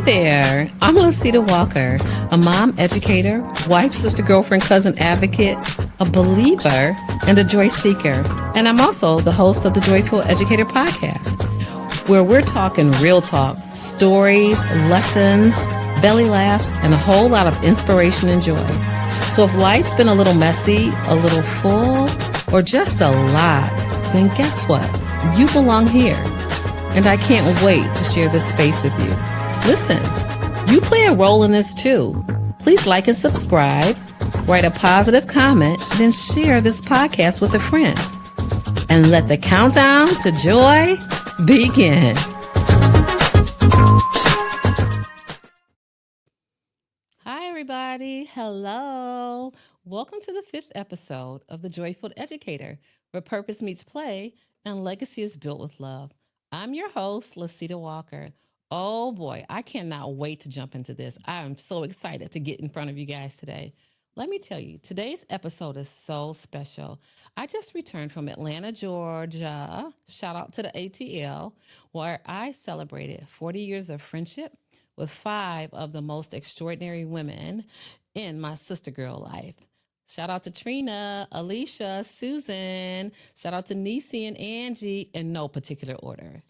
there, I'm Lucita Walker, a mom, educator, wife, sister, girlfriend, cousin, advocate, a believer, and a joy seeker. And I'm also the host of the Joyful Educator podcast, where we're talking real talk, stories, lessons, belly laughs, and a whole lot of inspiration and joy. So if life's been a little messy, a little full, or just a lot, then guess what? You belong here. And I can't wait to share this space with you. Listen, you play a role in this too. Please like and subscribe, write a positive comment, then share this podcast with a friend. And let the countdown to joy begin. Hi, everybody. Hello. Welcome to the 5th episode of The Joyful Educator, where purpose meets play and legacy is built with love. I'm your host, Lucita Walker. Oh boy, I cannot wait to jump into this. I am so excited to get in front of you guys today. Let me tell you, today's episode is so special. I just returned from Atlanta, Georgia. Shout out to the ATL, where I celebrated 40 years of friendship with 5 of the most extraordinary women in my sister girl life. Shout out to Trina, Alicia, Susan. Shout out to Nisi and Angie in no particular order.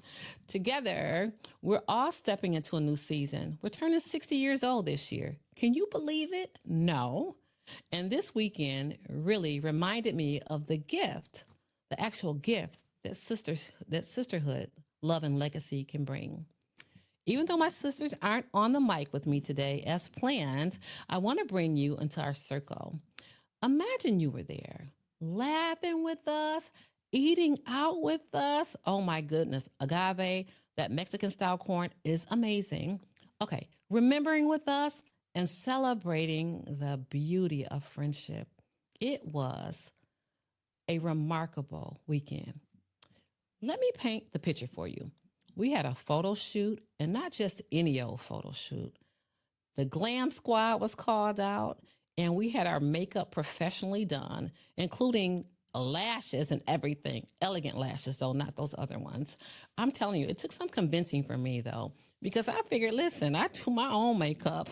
Together, we're all stepping into a new season. We're turning 60 years old this year. Can you believe it? No. And this weekend really reminded me of the gift, the actual gift that sisterhood, love, and legacy can bring. Even though my sisters aren't on the mic with me today as planned, I want to bring you into our circle. Imagine you were there, laughing with us, eating out with us. Oh my goodness, agave, that Mexican style corn is amazing. Okay, remembering with us and celebrating the beauty of friendship. It was a remarkable weekend. Let me paint the picture for you. We had a photo shoot, and not just any old photo shoot. The glam squad was called out, and we had our makeup professionally done, including lashes and everything. Elegant lashes, though, not those other ones. I'm telling you, it took some convincing for me, though, because I figured, listen, I do my own makeup.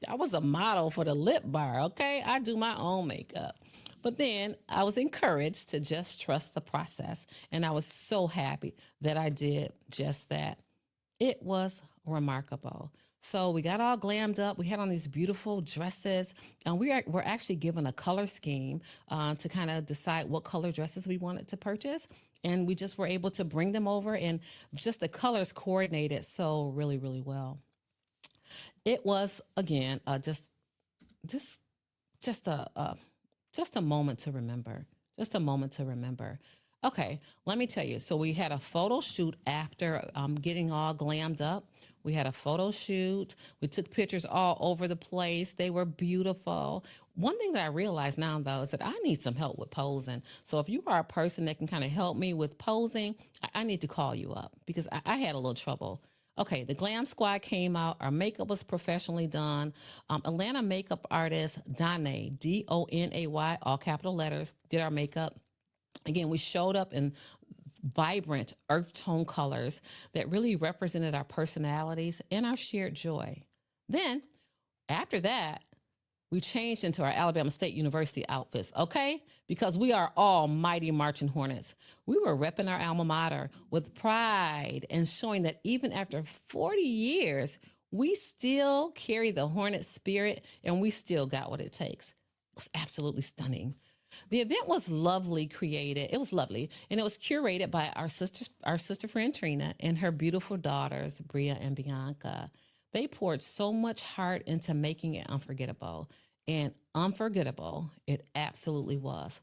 I was a model for the lip bar, okay? I do my own makeup. But then I was encouraged to just trust the process, and I was so happy that I did just that. It was remarkable. So we got all glammed up. We had on these beautiful dresses, and we're actually given a color scheme to kind of decide what color dresses we wanted to purchase. And we just were able to bring them over, and just the colors coordinated so really, really well. It was, again, just a moment to remember. Just a moment to remember. Okay, let me tell you. So we had a photo shoot after getting all glammed up. We had a photo shoot. We took pictures all over the place. They were beautiful. One thing that I realize now, though, is that I need some help with posing. So if you are a person that can kind of help me with posing, I need to call you up because I had a little trouble. Okay, the glam squad came out. Our makeup was professionally done. Atlanta makeup artist Donay, Donay, all capital letters, did our makeup. Again, we showed up in vibrant earth tone colors that really represented our personalities and our shared joy. Then, after that, we changed into our Alabama State University outfits, okay? Because we are all mighty marching hornets. We were repping our alma mater with pride and showing that even after 40 years, we still carry the hornet spirit and we still got what it takes. It was absolutely stunning. The event was lovely created. It was lovely. And it was curated by our sister friend Trina and her beautiful daughters, Bria and Bianca. They poured so much heart into making it unforgettable. And unforgettable, it absolutely was.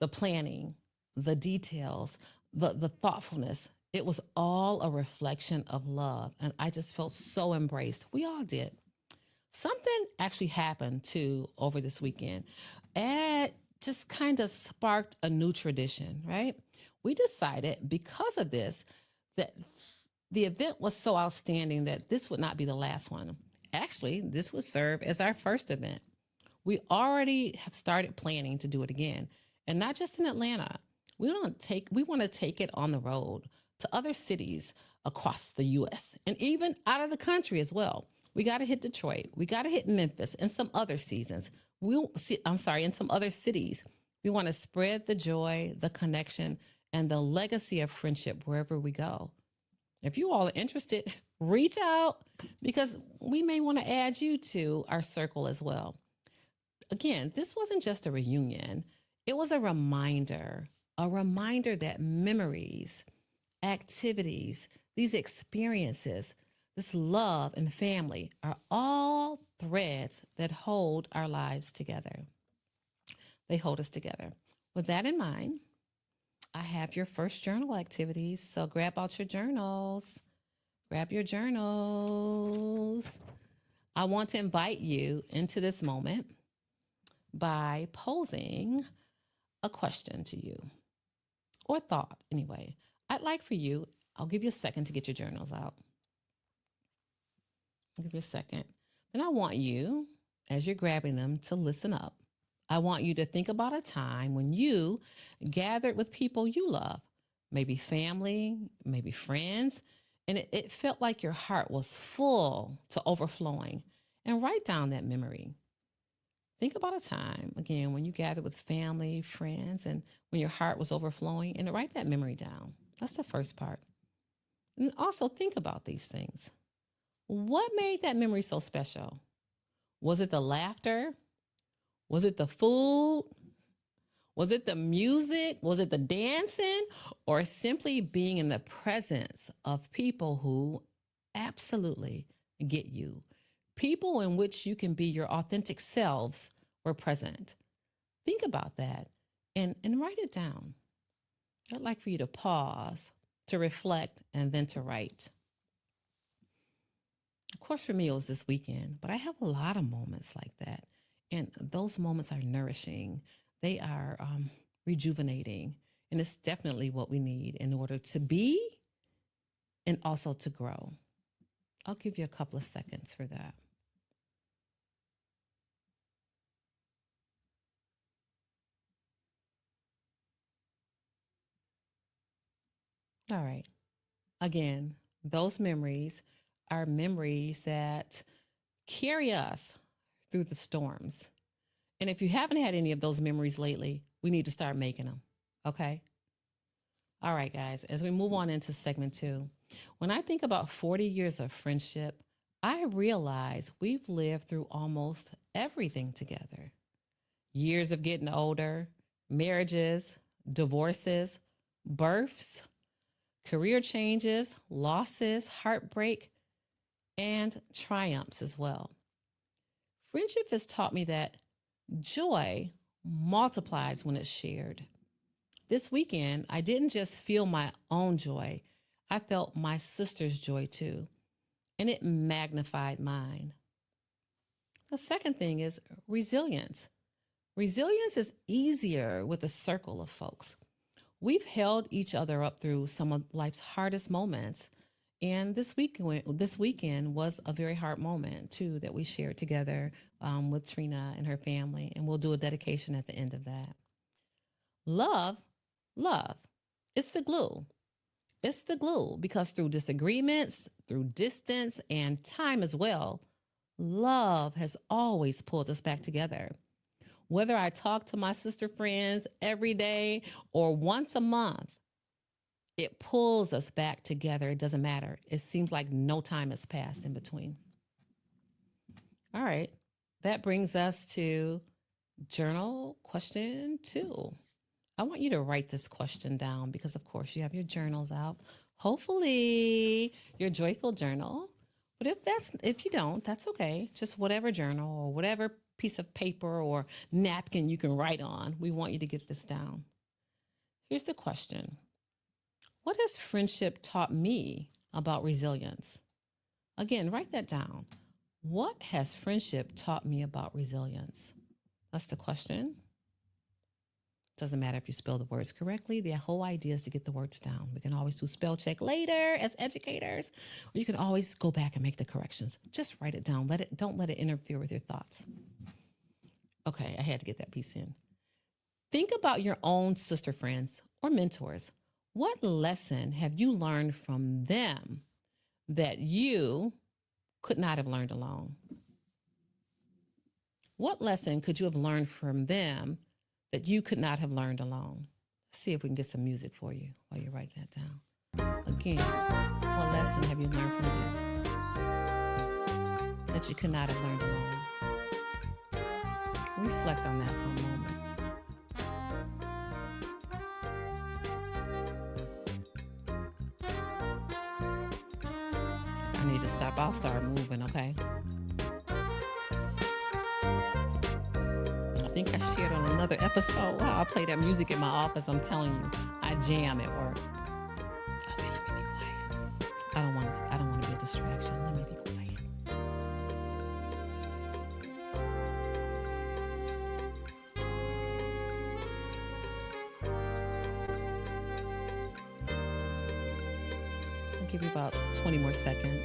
The planning, the details, the thoughtfulness, it was all a reflection of love. And I just felt so embraced. We all did. Something actually happened too over this weekend. Just kind of sparked a new tradition, right? We decided because of this, that the event was so outstanding that this would not be the last one. Actually, this would serve as our first event. We already have started planning to do it again, and not just in Atlanta. We want to take it on the road to other cities across the U.S. and even out of the country as well. We got to hit Detroit. We got to hit Memphis and some other seasons. In some other cities. We want to spread the joy, the connection, and the legacy of friendship wherever we go. If you all are interested, reach out because we may want to add you to our circle as well. Again, this wasn't just a reunion, it was a reminder that memories, activities, these experiences, this love and family are all threads that hold our lives together. They hold us together. With that in mind, I have your first journal activities. So grab out your journals. Grab your journals. I want to invite you into this moment by posing a question to you or thought anyway. I'd like for you, I'll give you a second to get your journals out. I'll give you a second. Then I want you, as you're grabbing them, to listen up. I want you to think about a time when you gathered with people you love, maybe family, maybe friends, and it felt like your heart was full to overflowing. And write down that memory. Think about a time, again, when you gathered with family, friends, and when your heart was overflowing, and write that memory down. That's the first part. And also think about these things. What made that memory so special? Was it the laughter? Was it the food? Was it the music? Was it the dancing? Or simply being in the presence of people who absolutely get you? People in which you can be your authentic selves were present. Think about that and write it down. I'd like for you to pause, to reflect, and then to write. Of course, for me, it was this weekend, but I have a lot of moments like that. And those moments are nourishing. They are rejuvenating. And it's definitely what we need in order to be and also to grow. I'll give you a couple of seconds for that. All right. Again, those memories are memories that carry us through the storms. And if you haven't had any of those memories lately, we need to start making them. Okay. All right, guys, as we move on into segment 2, when I think about 40 years of friendship, I realize we've lived through almost everything together. Years of getting older, marriages, divorces, births, career changes, losses, heartbreak, and triumphs as well. Friendship has taught me that joy multiplies when it's shared. This weekend, I didn't just feel my own joy, I felt my sister's joy too, and it magnified mine. The second thing is resilience. Resilience is easier with a circle of folks. We've held each other up through some of life's hardest moments. And this weekend was a very hard moment, too, that we shared together with Trina and her family. And we'll do a dedication at the end of that. Love, it's the glue. It's the glue because through disagreements, through distance, and time as well, love has always pulled us back together. Whether I talk to my sister friends every day or once a month, it pulls us back together. It doesn't matter. It seems like no time has passed in between. All right. That brings us to journal question 2. I want you to write this question down because, of course, you have your journals out. Hopefully, your joyful journal. But if you don't, that's okay. Just whatever journal or whatever piece of paper or napkin you can write on. We want you to get this down. Here's the question. What has friendship taught me about resilience? Again, write that down. What has friendship taught me about resilience? That's the question. Doesn't matter if you spell the words correctly. The whole idea is to get the words down. We can always do spell check later as educators, or you can always go back and make the corrections. Just write it down. Don't let it interfere with your thoughts. Okay, I had to get that piece in. Think about your own sister friends or mentors. What lesson have you learned from them that you could not have learned alone? What lesson could you have learned from them that you could not have learned alone? Let's see if we can get some music for you while you write that down. Again, what lesson have you learned from them that you could not have learned alone? Reflect on that for a moment. I need to stop. I'll start moving, okay? I think I shared on another episode. Wow, I play that music in my office. I'm telling you, I jam at work. Okay, let me be quiet. I don't want to be a distraction. Let me be quiet. I'll give you about 20 more seconds.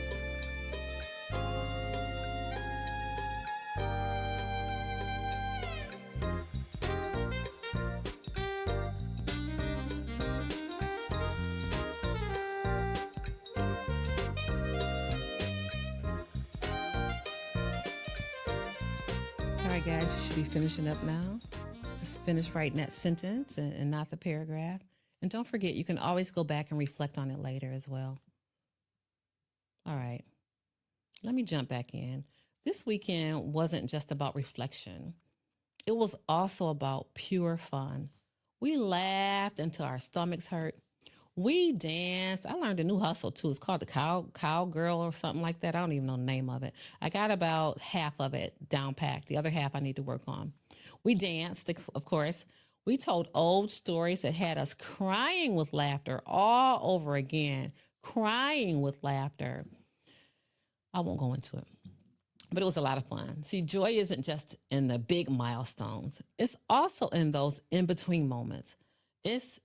All right, guys, you should be finishing up now. Just finish writing that sentence and not the paragraph. And don't forget, you can always go back and reflect on it later as well. All right, let me jump back in. This weekend wasn't just about reflection. It was also about pure fun. We laughed until our stomachs hurt. We danced. I learned a new hustle too. It's called the cowgirl or something like that. I don't even know the name of it. I got about half of it down packed. The other half I need to work on. We danced, of course. We told old stories that had us crying with laughter all over again, crying with laughter. I won't go into it, but it was a lot of fun. See, joy isn't just in the big milestones. It's also in those in-between moments. It's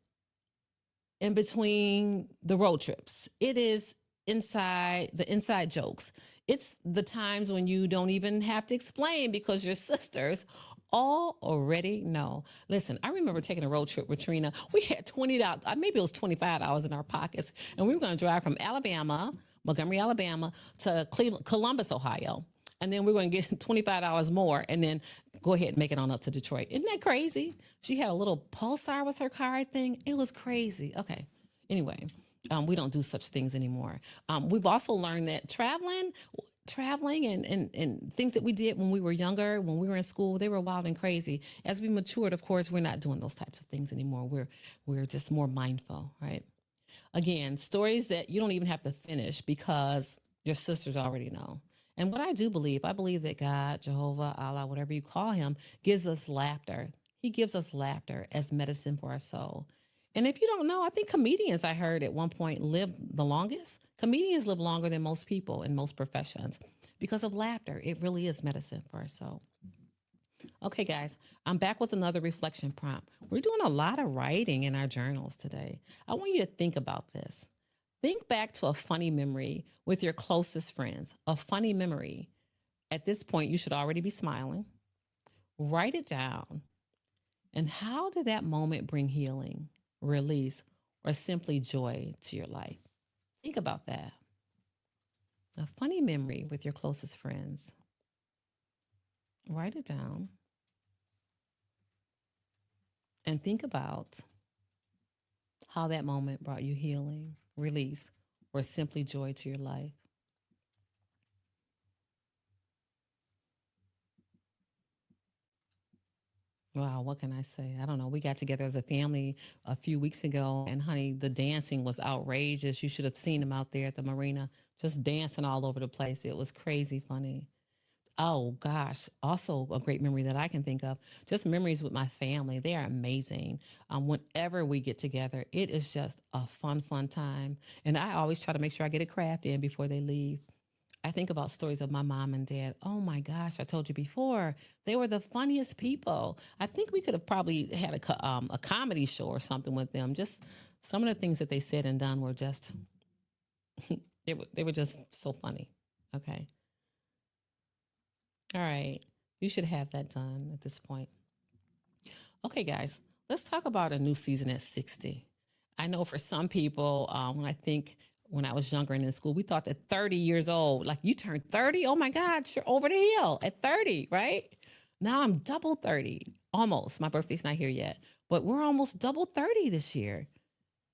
in between the road trips. It is inside the inside jokes. It's the times when you don't even have to explain because your sisters all already know. Listen, I remember taking a road trip with Trina. We had $20, maybe it was $25 in our pockets, and we were going to drive from Montgomery, Alabama to Columbus, Ohio. And then we're going to get $25 more and then go ahead and make it on up to Detroit. Isn't that crazy? She had a little Pulsar was her car, I think. It was crazy. Okay. Anyway, we don't do such things anymore. We've also learned that traveling and things that we did when we were younger, when we were in school, they were wild and crazy. As we matured, of course, we're not doing those types of things anymore. We're just more mindful, right? Again, stories that you don't even have to finish because your sisters already know. And what I believe that God, Jehovah, Allah, whatever you call him, gives us laughter. He gives us laughter as medicine for our soul. And if you don't know, I think comedians, I heard at one point, live the longest. Comedians live longer than most people in most professions because of laughter. It really is medicine for our soul. Okay, guys, I'm back with another reflection prompt. We're doing a lot of writing in our journals today. I want you to think about this. Think back to a funny memory with your closest friends, a funny memory. At this point, you should already be smiling. Write it down. And how did that moment bring healing, release, or simply joy to your life? Think about that. A funny memory with your closest friends. Write it down. And think about how that moment brought you healing, release, or simply joy to your life. Wow, what can I say? I don't know. We got together as a family a few weeks ago, and honey, the dancing was outrageous. You should have seen them out there at the marina, just dancing all over the place. It was crazy funny. Oh gosh, also a great memory that I can think of, just memories with my family. They are amazing. Whenever we get together, it is just a fun time. And I always try to make sure I get a craft in before they leave. I think about stories of my mom and dad. Oh my gosh, I told you before, they were the funniest people. I think we could have probably had a comedy show or something with them. Just some of the things that they said and done were just, they were just so funny. Okay. All right. You should have that done at this point. Okay, guys, let's talk about a new season at 60. I know for some people, when I think when I was younger and in school, we thought that 30 years old, like you turned 30, oh my God, you're over the hill at 30, right? Now I'm double 30, almost. My birthday's not here yet, but we're almost double 30 this year.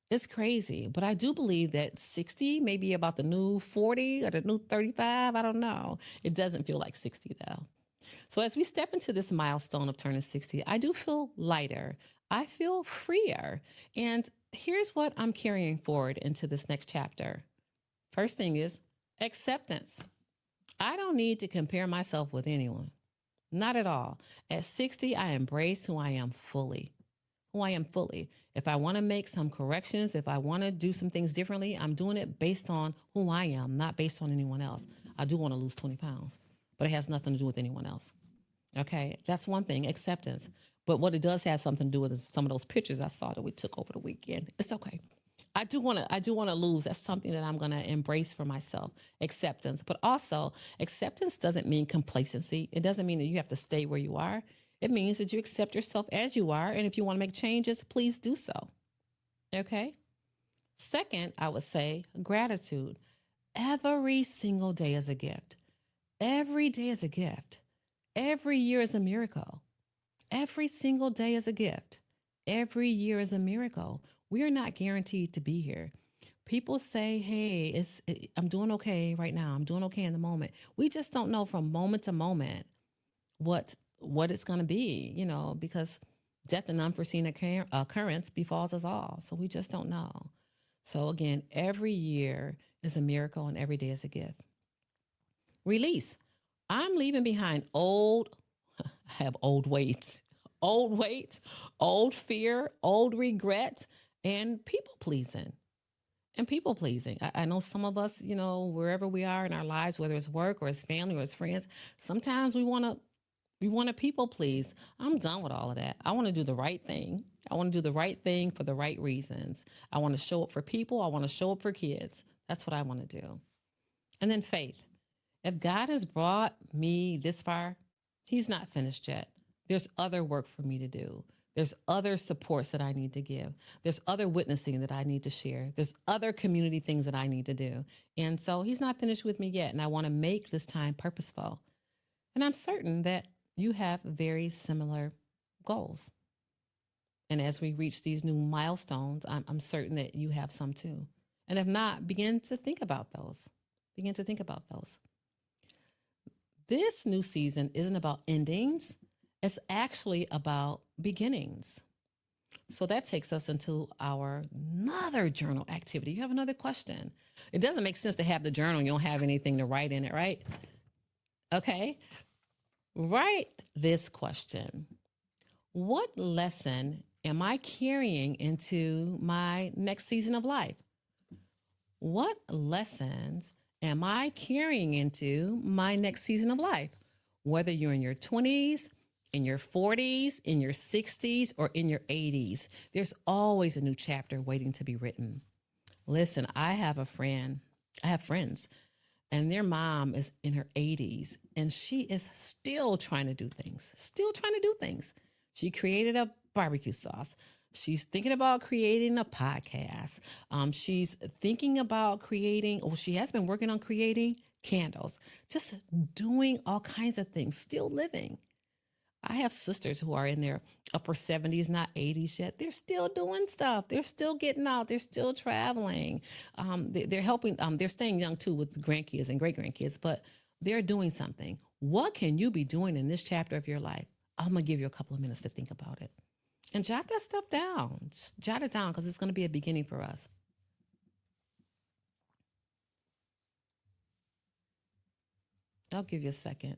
It's crazy. But I do believe that 60 may be about the new 40 or the new 35. I don't know. It doesn't feel like 60 though. So as we step into this milestone of turning 60, I do feel lighter. I feel freer. And here's what I'm carrying forward into this next chapter. First thing is acceptance. I don't need to compare myself with anyone. Not at all. At 60, I embrace who I am fully. Who I am fully. If I want to make some corrections, if I want to do some things differently, I'm doing it based on who I am, not based on anyone else. I do want to lose 20 pounds, but it has nothing to do with anyone else. Okay, that's one thing, acceptance. But what it does have something to do with is some of those pictures I saw that we took over the weekend. It's okay. I do want to lose. That's something that I'm going to embrace for myself, acceptance. But also, acceptance doesn't mean complacency. It doesn't mean that you have to stay where you are. It means that you accept yourself as you are. And if you want to make changes, please do so. Okay. Second, I would say gratitude. Every single day is a gift. Every day is a gift. Every year is a miracle. Every single day is a gift. Every year is a miracle. We are not guaranteed to be here. People say, hey, I'm doing okay right now. I'm doing okay in the moment. We just don't know from moment to moment what it's going to be, because death and unforeseen occurrence befalls us all. So we just don't know. So again, every year is a miracle and every day is a gift. Release. I'm leaving behind I have old weights, old fear, old regret, and people pleasing. I know some of us, wherever we are in our lives, whether it's work or it's family or it's friends, sometimes we want to people please. I'm done with all of that. I want to do the right thing. I want to do the right thing for the right reasons. I want to show up for people. I want to show up for kids. That's what I want to do. And then faith. If God has brought me this far, he's not finished yet. There's other work for me to do. There's other supports that I need to give. There's other witnessing that I need to share. There's other community things that I need to do. And so he's not finished with me yet. And I want to make this time purposeful. And I'm certain that you have very similar goals. And as we reach these new milestones, I'm certain that you have some too. And if not, begin to think about those. This new season isn't about endings. It's actually about beginnings. So that takes us into our another journal activity. You have another question. It doesn't make sense to have the journal. You don't have anything to write in it, right? Okay. Write this question. What lesson am I carrying into my next season of life? What lessons am I carrying into my next season of life? Whether you're in your 20s, in your 40s, in your 60s, or in your 80s, there's always a new chapter waiting to be written. Listen, I have friends, and their mom is in her 80s, and she is still trying to do things. She created a barbecue sauce. She's thinking about creating a podcast. She's thinking about she has been working on creating candles, just doing all kinds of things, still living. I have sisters who are in their upper 70s, not 80s yet. They're still doing stuff. They're still getting out. They're still traveling. They're helping. They're staying young too with grandkids and great grandkids, but they're doing something. What can you be doing in this chapter of your life? I'm going to give you a couple of minutes to think about it. And jot that stuff down. Just jot it down because it's going to be a beginning for us. I'll give you a second.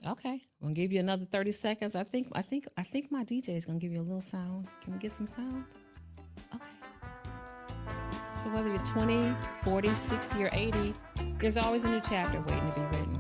Okay, I'm gonna give you another 30 seconds. I think my DJ is gonna give you a little sound. Can we get some sound? Okay. So whether you're 20, 40, 60, or 80, there's always a new chapter waiting to be written.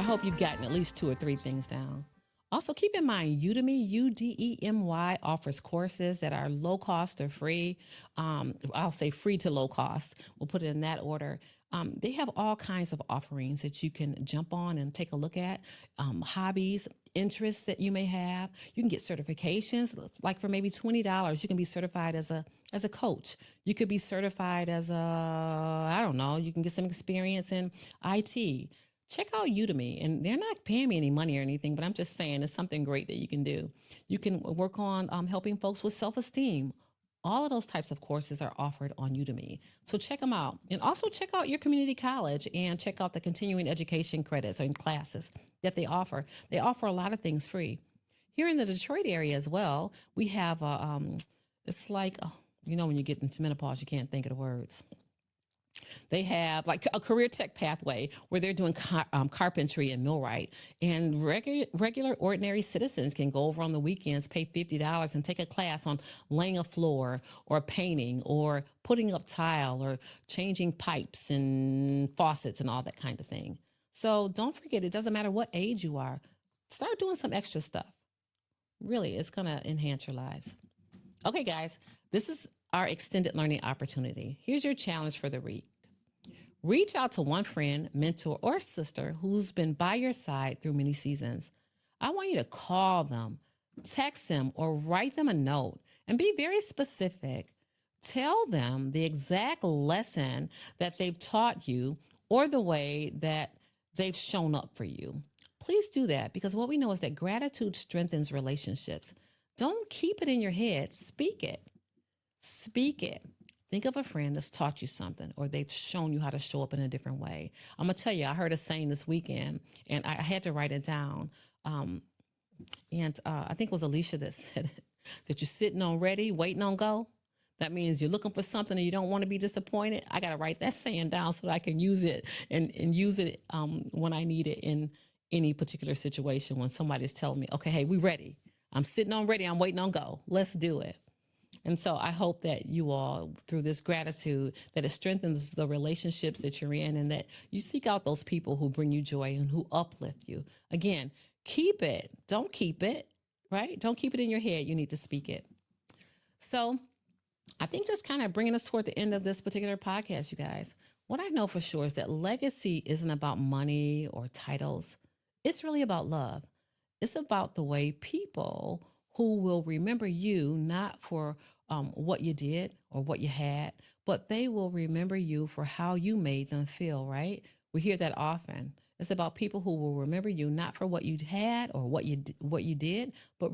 hope you've gotten at least 2 or 3 things down. Also, keep in mind, Udemy, Udemy offers courses that are low cost or free. I'll say free to low cost. We'll put it in that order. They have all kinds of offerings that you can jump on and take a look at. Hobbies, interests that you may have. You can get certifications, like for maybe $20. You can be certified as a coach. You could be certified as I don't know. You can get some experience in IT. Check out Udemy, and they're not paying me any money or anything, but I'm just saying it's something great that you can do. You can work on helping folks with self-esteem. All of those types of courses are offered on Udemy. So check them out. And also check out your community college and check out the continuing education credits or classes that they offer. They offer a lot of things free. Here in the Detroit area as well, we have, it's like, when you get into menopause, you can't think of the words. They have like a career tech pathway where they're doing carpentry and millwright, and regular ordinary citizens can go over on the weekends, pay $50 and take a class on laying a floor or painting or putting up tile or changing pipes and faucets and all that kind of thing. So don't forget, it doesn't matter what age you are, start doing some extra stuff. Really, it's going to enhance your lives. Okay, guys, this is our extended learning opportunity. Here's your challenge for the week. Reach out to one friend, mentor, or sister who's been by your side through many seasons. I want you to call them, text them, or write them a note and be very specific. Tell them the exact lesson that they've taught you or the way that they've shown up for you. Please do that, because what we know is that gratitude strengthens relationships. Don't keep it in your head. Speak it. Speak it. Think of a friend that's taught you something, or they've shown you how to show up in a different way. I'm going to tell you, I heard a saying this weekend, and I had to write it down. I think it was Alicia that said it, that you're sitting on ready, waiting on go. That means you're looking for something and you don't want to be disappointed. I got to write that saying down so that I can use it and use it when I need it in any particular situation, when somebody's telling me, okay, hey, we ready. I'm sitting on ready. I'm waiting on go. Let's do it. And so I hope that you all, through this gratitude, that it strengthens the relationships that you're in, and that you seek out those people who bring you joy and who uplift you. Again, keep it. Don't keep it, right? Don't keep it in your head. You need to speak it. So I think that's kind of bringing us toward the end of this particular podcast, you guys. What I know for sure is that legacy isn't about money or titles. It's really about love. It's about the way people who will remember you, not for what you did or what you had, but they will remember you for how you made them feel, right? We hear that often. It's about people who will remember you not for what you had or what you did, but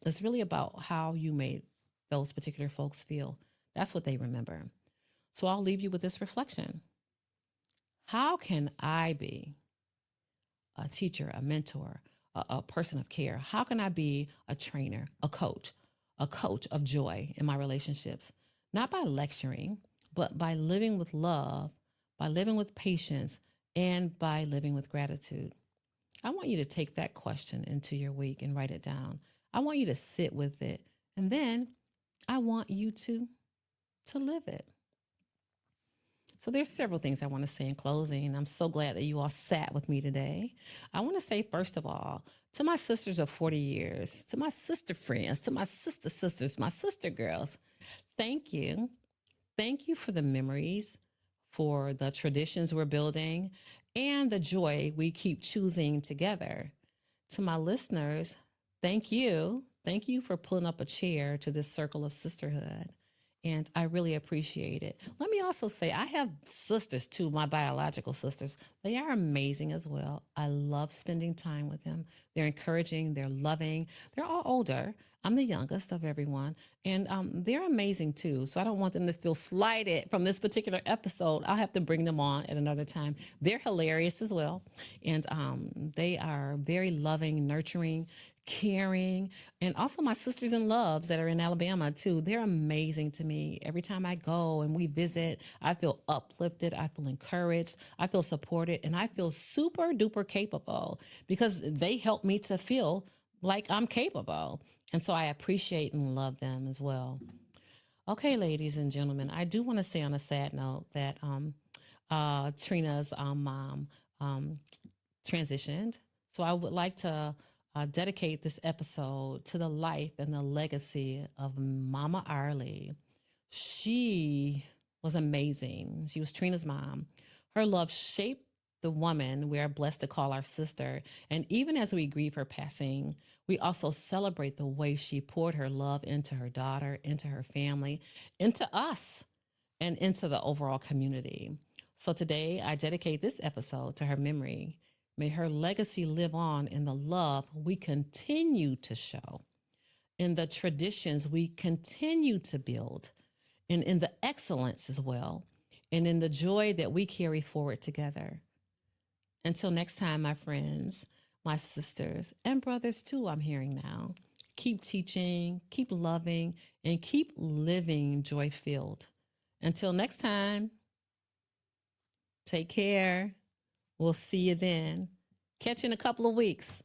it's really about how you made those particular folks feel. That's what they remember. So I'll leave you with this reflection. How can I be a teacher, a mentor, a person of care? How can I be a trainer, a coach of joy in my relationships? Not by lecturing, but by living with love, by living with patience, and by living with gratitude. I want you to take that question into your week and write it down. I want you to sit with it, and then I want you to live it. So there's several things I want to say in closing. I'm so glad that you all sat with me today. I want to say, first of all, to my sisters of 40 years, to my sister friends, to my sister sisters, my sister girls, thank you. Thank you for the memories, for the traditions we're building, and the joy we keep choosing together. To my listeners, thank you. Thank you for pulling up a chair to this circle of sisterhood. And I really appreciate it. Let me also say, I have sisters too, my biological sisters. They are amazing as well. I love spending time with them. They're encouraging, they're loving. They're all older. I'm the youngest of everyone. And they're amazing too. So I don't want them to feel slighted from this particular episode. I'll have to bring them on at another time. They're hilarious as well. And they are very loving, nurturing, caring, and also my sisters in loves that are in Alabama too. They're amazing to me. Every time I go and we visit, I feel uplifted, I feel encouraged, I feel supported, and I feel super duper capable because they help me to feel like I'm capable. And so I appreciate and love them as well. Okay, ladies and gentlemen, I do want to say on a sad note that Trina's mom transitioned. So I would like to dedicate this episode to the life and the legacy of Mama Arlie. She was amazing. She was Trina's mom. Her love shaped the woman we are blessed to call our sister. And even as we grieve her passing, we also celebrate the way she poured her love into her daughter, into her family, into us, and into the overall community. So today, I dedicate this episode to her memory. May her legacy live on in the love we continue to show, in the traditions we continue to build, and in the excellence as well, and in the joy that we carry forward together. Until next time, my friends, my sisters, and brothers too, I'm hearing now. Keep teaching, keep loving, and keep living joy filled. Until next time, take care. We'll see you then. Catch you in a couple of weeks.